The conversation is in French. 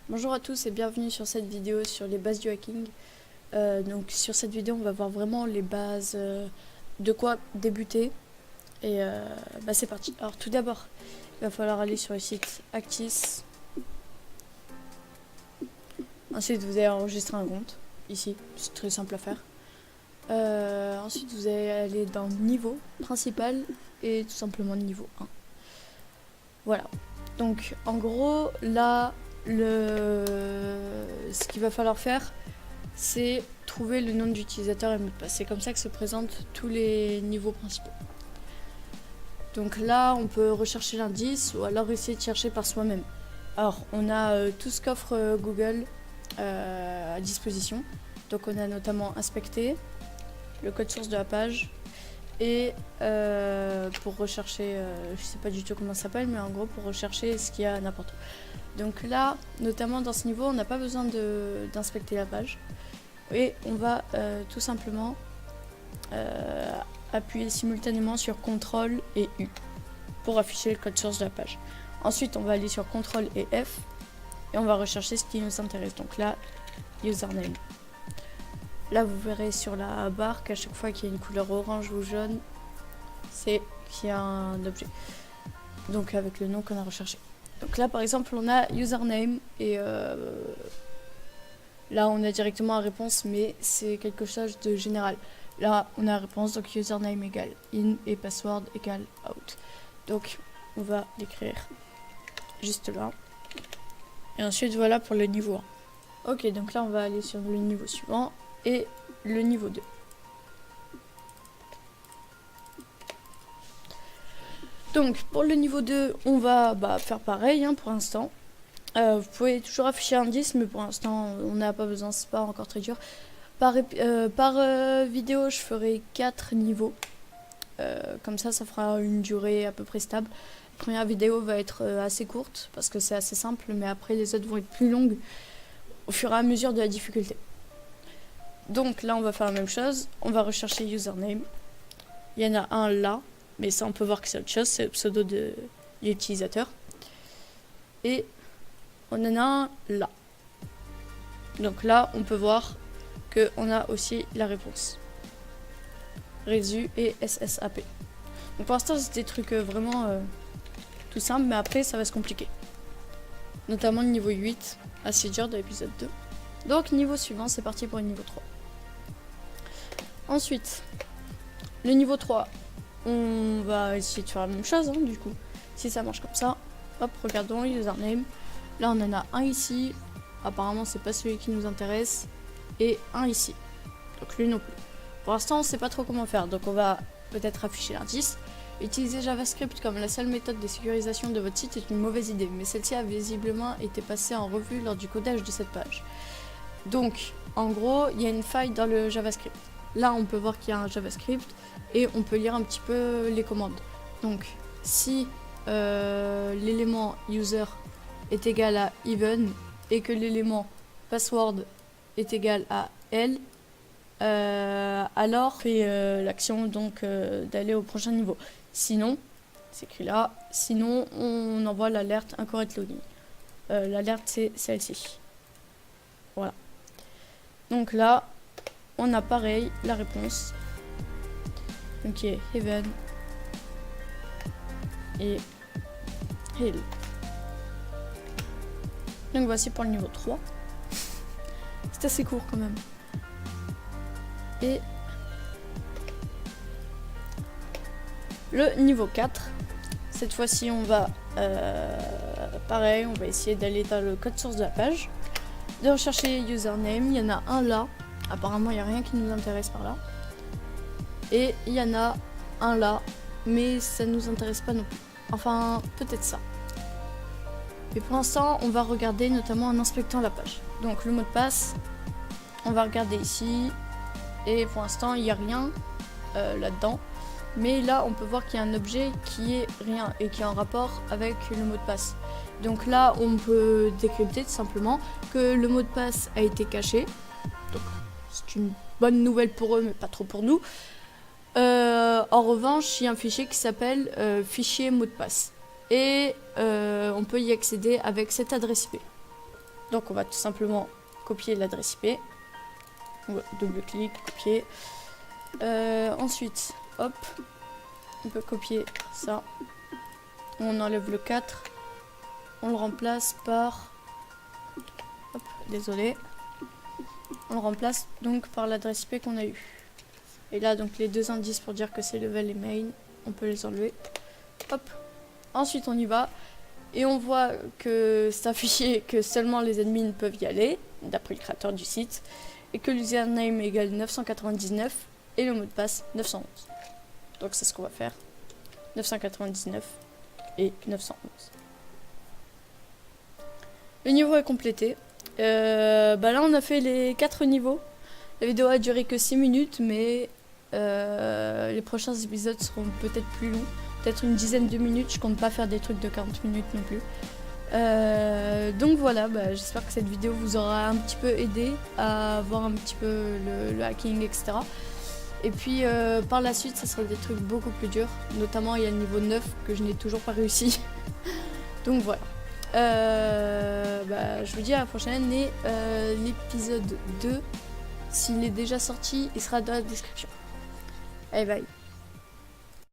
Bonjour à tous et bienvenue sur cette vidéo sur les bases du hacking. Donc sur cette vidéo on va voir vraiment les bases de quoi débuter et c'est parti. Alors tout d'abord il va falloir aller sur le site Actis. Ensuite vous allez enregistrer un compte ici, c'est très simple à faire. Ensuite vous allez aller dans niveau principal et tout simplement niveau 1. Voilà, donc en gros là ce qu'il va falloir faire, c'est trouver le nom d'utilisateur et mot de passe. C'est comme ça que se présentent tous les niveaux principaux. Donc là, on peut rechercher l'indice ou alors essayer de chercher par soi-même. Alors, on a tout ce qu'offre Google à disposition. Donc on a notamment inspecté le code source de la page et pour rechercher, je sais pas du tout comment ça s'appelle, mais en gros pour rechercher ce qu'il y a n'importe où. Donc là, notamment dans ce niveau, on n'a pas besoin d'inspecter la page. Et on va tout simplement appuyer simultanément sur CTRL et U pour afficher le code source de la page. Ensuite, on va aller sur CTRL et F et on va rechercher ce qui nous intéresse. Donc là, username. Là, vous verrez sur la barre qu'à chaque fois qu'il y a une couleur orange ou jaune, c'est qu'il y a un objet. Donc avec le nom qu'on a recherché. Donc là, par exemple, on a username et là, on a directement la réponse, mais c'est quelque chose de général. Là, on a la réponse, donc username égale in et password égale out. Donc, on va l'écrire juste là. Et ensuite, voilà pour le niveau 1. Ok, donc là, on va aller sur le niveau suivant et le niveau 2. Donc, pour le niveau 2, on va faire pareil pour l'instant. Vous pouvez toujours afficher un 10, mais pour l'instant, on n'a pas besoin, c'est pas encore très dur. Par vidéo, je ferai 4 niveaux. Comme ça fera une durée à peu près stable. La première vidéo va être assez courte, parce que c'est assez simple, mais après, les autres vont être plus longues au fur et à mesure de la difficulté. Donc là, on va faire la même chose. On va rechercher username. Il y en a un là, mais ça, on peut voir que c'est autre chose, c'est le pseudo de l'utilisateur. Et on en a un là. Donc là, on peut voir qu'on a aussi la réponse. Résu et SSAP. Donc pour l'instant, c'est des trucs vraiment tout simples, mais après, ça va se compliquer. Notamment le niveau 8, assez dur de l'épisode 2. Donc niveau suivant, c'est parti pour le niveau 3. Ensuite, le niveau 3, on va essayer de faire la même chose, du coup. Si ça marche comme ça, hop, regardons, username. Là, on en a un ici. Apparemment, c'est pas celui qui nous intéresse. Et un ici. Donc lui non plus. Pour l'instant, on ne sait pas trop comment faire. Donc on va peut-être afficher l'indice. Utiliser JavaScript comme la seule méthode de sécurisation de votre site est une mauvaise idée. Mais celle-ci a visiblement été passée en revue lors du codage de cette page. Donc, en gros, il y a une faille dans le JavaScript. Là, on peut voir qu'il y a un JavaScript. Et on peut lire un petit peu les commandes. Donc, si l'élément user est égal à even et que l'élément password est égal à L, alors fait l'action donc d'aller au prochain niveau. Sinon, c'est écrit là, sinon on envoie l'alerte incorrect login. L'alerte c'est celle-ci. Voilà. Donc là, on a pareil la réponse. Donc qui est even et hill. Donc voici pour le niveau 3. C'est assez court quand même. Et le niveau 4. Cette fois-ci, on va pareil, on va essayer d'aller dans le code source de la page, de rechercher username. Il y en a un là. Apparemment, il n'y a rien qui nous intéresse par là. Et il y en a un là, mais ça ne nous intéresse pas non plus. Enfin, peut-être ça. Mais pour l'instant, on va regarder notamment en inspectant la page. Donc le mot de passe, on va regarder ici. Et pour l'instant, il n'y a rien là-dedans. Mais là, on peut voir qu'il y a un objet qui est rien et qui est en rapport avec le mot de passe. Donc là, on peut décrypter tout simplement que le mot de passe a été caché. Donc c'est une bonne nouvelle pour eux, mais pas trop pour nous. En revanche, il y a un fichier qui s'appelle fichier mot de passe. Et on peut y accéder avec cette adresse IP. Donc on va tout simplement copier l'adresse IP. Double-clic, copier. Ensuite, hop, on peut copier ça. On enlève le 4. On le remplace par... Hop, désolé. On le remplace donc par l'adresse IP qu'on a eu. Et là, donc les deux indices pour dire que c'est level et main, on peut les enlever. Hop. Ensuite, on y va. Et on voit que c'est affiché que seulement les admins peuvent y aller, d'après le créateur du site. Et que l'username égale 999 et le mot de passe 911. Donc c'est ce qu'on va faire. 999 et 911. Le niveau est complété. Là on a fait les 4 niveaux. La vidéo a duré que 6 minutes, mais les prochains épisodes seront peut-être plus longs. Peut-être une dizaine de minutes, je compte pas faire des trucs de 40 minutes non plus. Donc voilà, j'espère que cette vidéo vous aura un petit peu aidé à voir un petit peu le hacking, etc. Et puis par la suite, ça sera des trucs beaucoup plus durs. Notamment, il y a le niveau 9 que je n'ai toujours pas réussi. Donc voilà. Je vous dis à la prochaine. Et l'épisode 2, s'il est déjà sorti, il sera dans la description. Allez, bye.